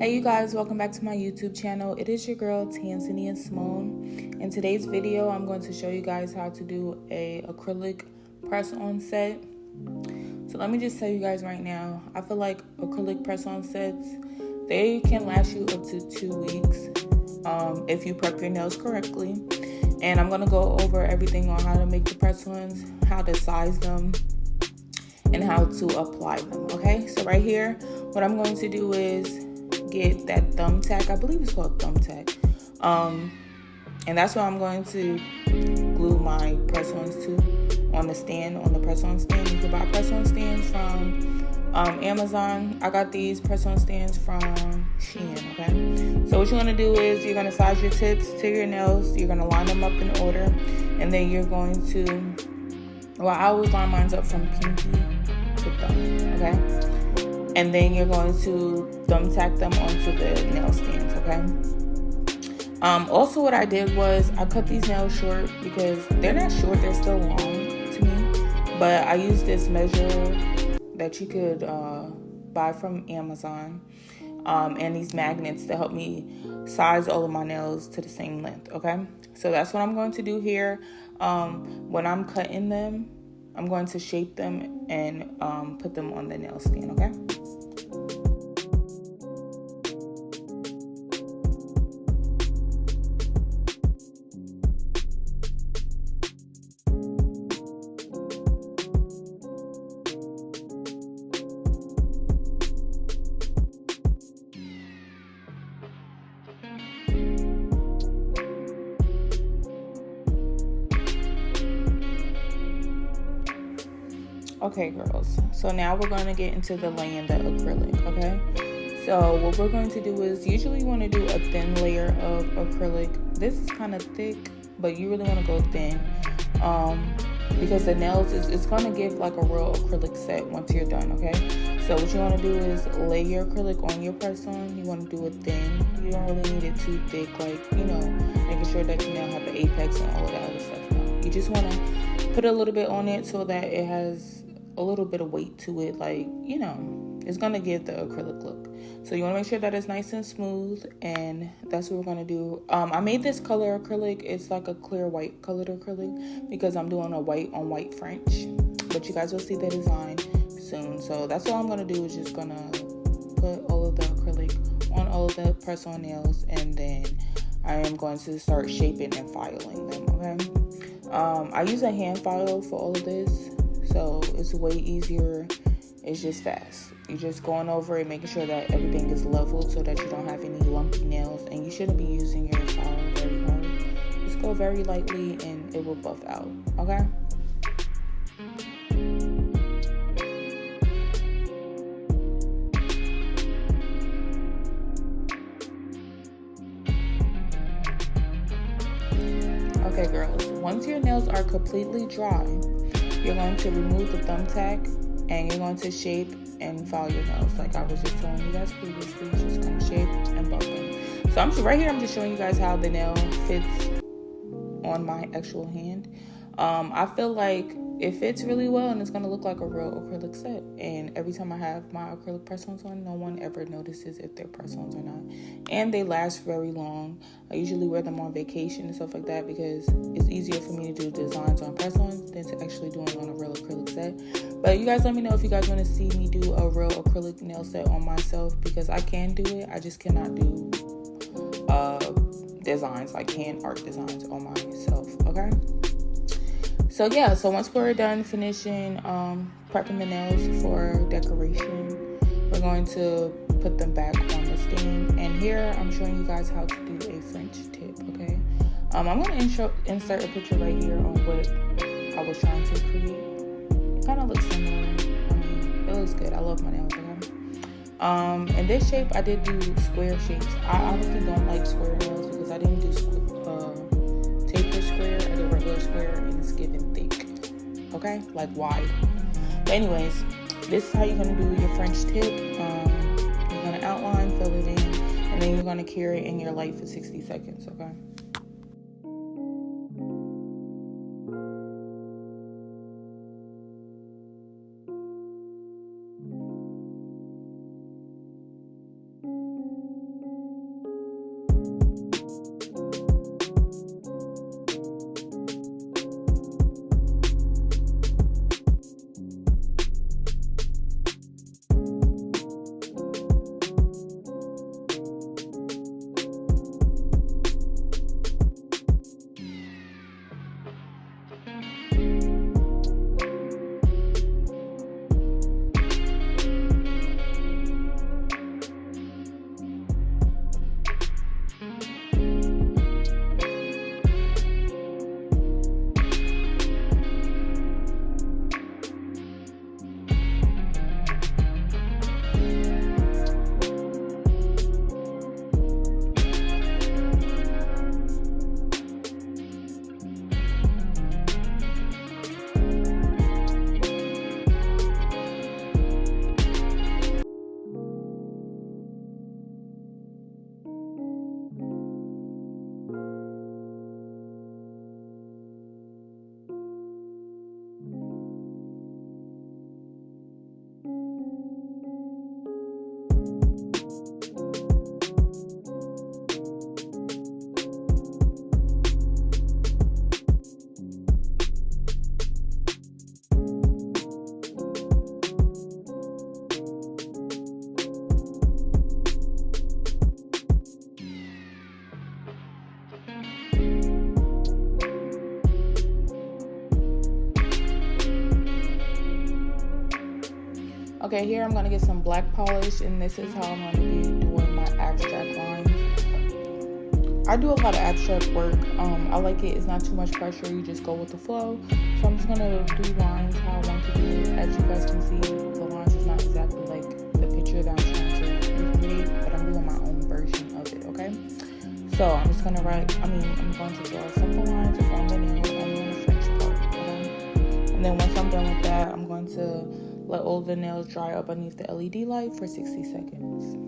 Hey you guys, welcome back to my YouTube channel. It is your girl Nailedbysimone. In today's video, I'm going to show you guys how to do a acrylic press-on set. So let me just tell you guys right now, I feel like acrylic press-on sets, they can last you up to 2 weeks if you prep your nails correctly. And I'm going to go over everything on how to make the press-ons, how to size them, and how to apply them. Okay, so right here, what I'm going to do is get that thumbtack. I believe it's called thumbtack, and that's what I'm going to glue my press-ons to on the stand, on the press-on stand. You can buy press-on stands from Amazon. I got these press-on stands from Shein. Okay, so what you're going to do is you're going to size your tips to your nails. You're going to line them up in order, and then you're going to, well, I always line mine up from pinky to thumb. Okay, and then you're going to thumbtack them onto the nail stands. Okay, also what I did was I cut these nails short because they're not short, they're still long to me, but I used this measure that you could buy from Amazon, and these magnets to help me size all of my nails to the same length. Okay, so that's what I'm going to do here. When I'm cutting them, I'm going to shape them and put them on the nail stand. Okay, Okay, girls, so now we're going to get into the laying the acrylic. Okay, so what we're going to do is, usually you want to do a thin layer of acrylic. This is kind of thick, but you really want to go thin, because the nails it's going to give like a real acrylic set once you're done. Okay, so what you want to do is lay your acrylic on your press-on. You want to do it thin. You don't really need it too thick, like, you know, making sure that your nail have the apex and all of that other stuff. No, you just want to put a little bit on it so that it has a little bit of weight to it, like, you know, it's gonna give the acrylic look. So you want to make sure that it's nice and smooth, and that's what we're gonna do. I made this color acrylic. It's like a clear white colored acrylic because I'm doing a white on white French, but you guys will see the design soon. So that's all I'm gonna do, is just gonna put all of the acrylic on all of the press-on nails, and then I am going to start shaping and filing them. Okay, I use a hand file for all of this, so it's way easier. It's just fast. You're just going over it, making sure that everything is leveled so that you don't have any lumpy nails, and you shouldn't be using your file very hard. Just go very lightly and it will buff out. Okay, okay, girls, once your nails are completely dry, you're going to remove the thumbtack and you're going to shape and file your nails like I was just telling you guys previously. Just gonna shape and buff them. So I'm just showing you guys how the nail fits on my actual hand. I feel like it fits really well, and it's gonna look like a real acrylic set. And every time I have my acrylic press-ons on, no one ever notices if they're press-ons or not. And they last very long. I usually wear them on vacation and stuff like that because it's easier for me to do designs on press-ons than to actually do them on a real acrylic set. But you guys let me know if you guys want to see me do a real acrylic nail set on myself, because I can do it. I just cannot do designs, like hand art designs on myself. Okay, so yeah, so once we're done finishing prepping the nails for decoration, we're going to put them back on the stand. And here I'm showing you guys how to do a French tip. Okay, I'm going to insert a picture right here on what I was trying to create. It kind of looks similar. I mean, it looks good. I love my nails. Okay, in this shape I did do square shapes. I honestly don't like square nails because I didn't do taper square. I did regular square, and it's giving thick. Okay, like wide. But anyways, this is how you're gonna do your French tip. You're gonna outline, fill it in, and then you're gonna carry it in your light for 60 seconds. Okay. Okay, here I'm going to get some black polish, and this is how I'm going to be doing my abstract lines. I do a lot of abstract work. I like it. It's not too much pressure. You just go with the flow. So I'm just going to do lines how I want to do it. As you guys can see, the lines is not exactly like the picture that I'm trying to recreate, but I'm doing my own version of it, okay? So I'm just going to I'm going to draw simple lines on the nail, only on the French part, okay? And then once I'm done with that, I'm going to let all the nails dry up underneath the LED light for 60 seconds.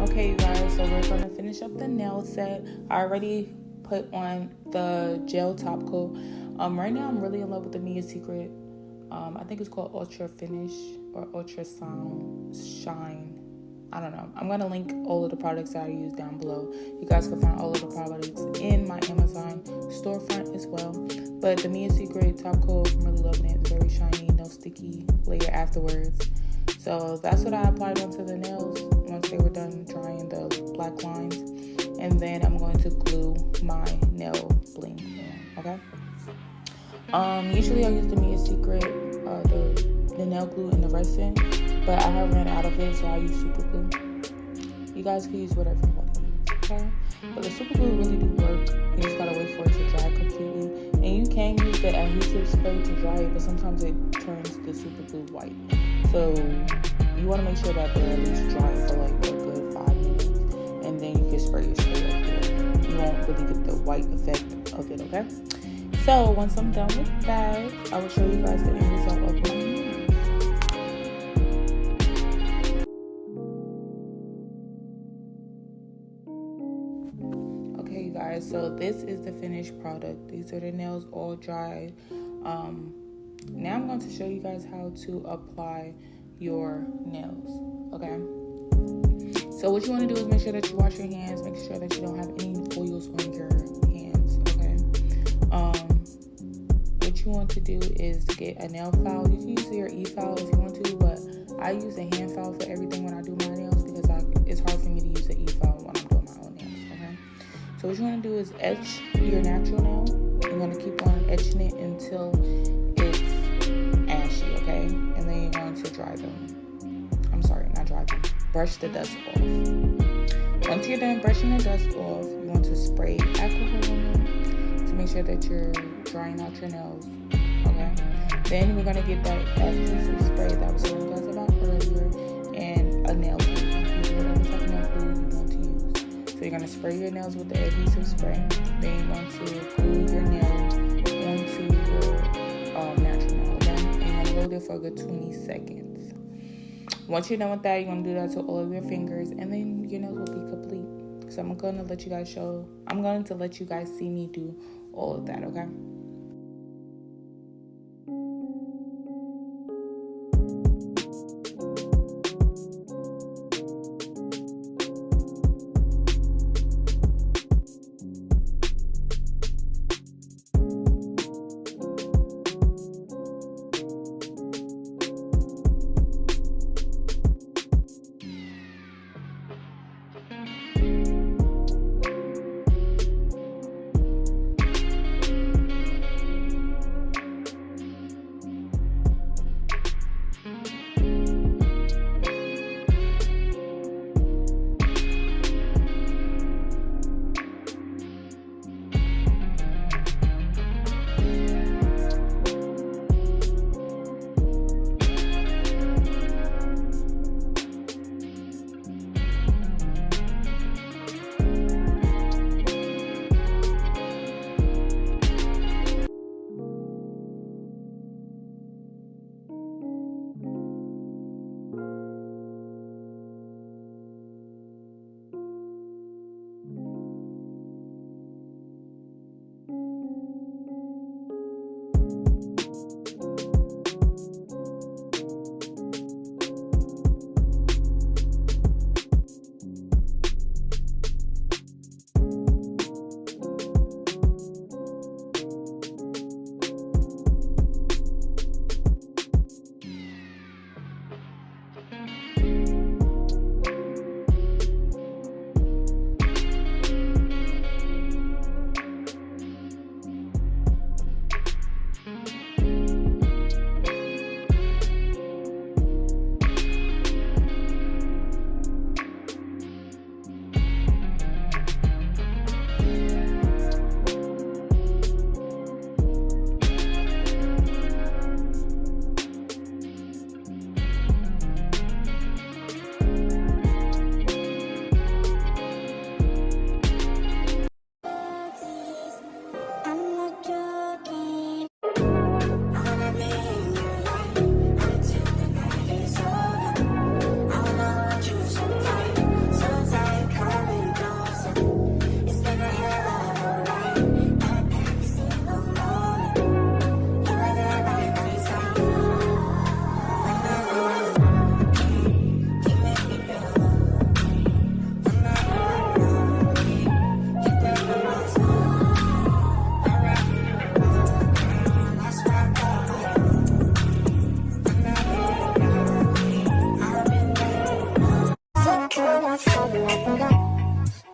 Okay, you guys, so we're going to finish up the nail set. I already put on the gel top coat. Right now I'm really in love with the Mia Secret. I think it's called Ultra Finish or Ultra Shine. I don't know. I'm going to link all of the products that I use down below. You guys can find all of the products in my Amazon storefront as well. But the Mia Secret top coat, I'm really loving it. It's very shiny, no sticky layer afterwards. So that's what I applied onto the nails once they were done drying the black lines. And then I'm going to glue my nail bling on, okay? Usually I use the Mia Secret, the nail glue and the resin, but I have ran out of it, so I use super glue. You guys can use whatever you want to use, okay? But the super glue really do work. You just gotta wait for it to dry completely. And you can use the adhesive spray to dry it, but sometimes it turns the super glue white. So you want to make sure that they're at least dry for like a good 5 minutes, and then you can spray your spray up there. You won't really get the white effect of it, okay? So once I'm done with that, I will show you guys the end result of my nails. Okay, you guys, so this is the finished product. These are the nails all dried. Now I'm going to show you guys how to apply your nails, okay? So what you want to do is make sure that you wash your hands, make sure that you don't have any oils on your hands, okay? What you want to do is get a nail file. You can use your e-file if you want to, but I use a hand file for everything when I do my nails because it's hard for me to use the e-file when I'm doing my own nails, okay? So what you want to do is etch your natural nail. You're going to keep on etching it until it's ashy, okay? And then you're going to dry them. Brush the dust off. Once you're done brushing the dust off, you want to spray alcohol on them to make sure that you're drying out your nails, okay? Then we're going to get that adhesive spray that I was telling you guys about earlier, and a nail glue. Use whatever type of nail glue you want to use. So you're going to spray your nails with the adhesive spray. Then you're going to glue your nail onto your natural nail, okay? And you're going to hold it for a good 20 seconds. Once you're done with that, you're going to do that to all of your fingers, and then your nails will be complete. So I'm going to let you guys see me do all of that, okay?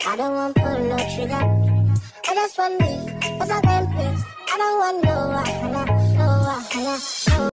I don't want to pull no trigger. I just want me, cause I can't play. I don't want no wahala, no wahala, no.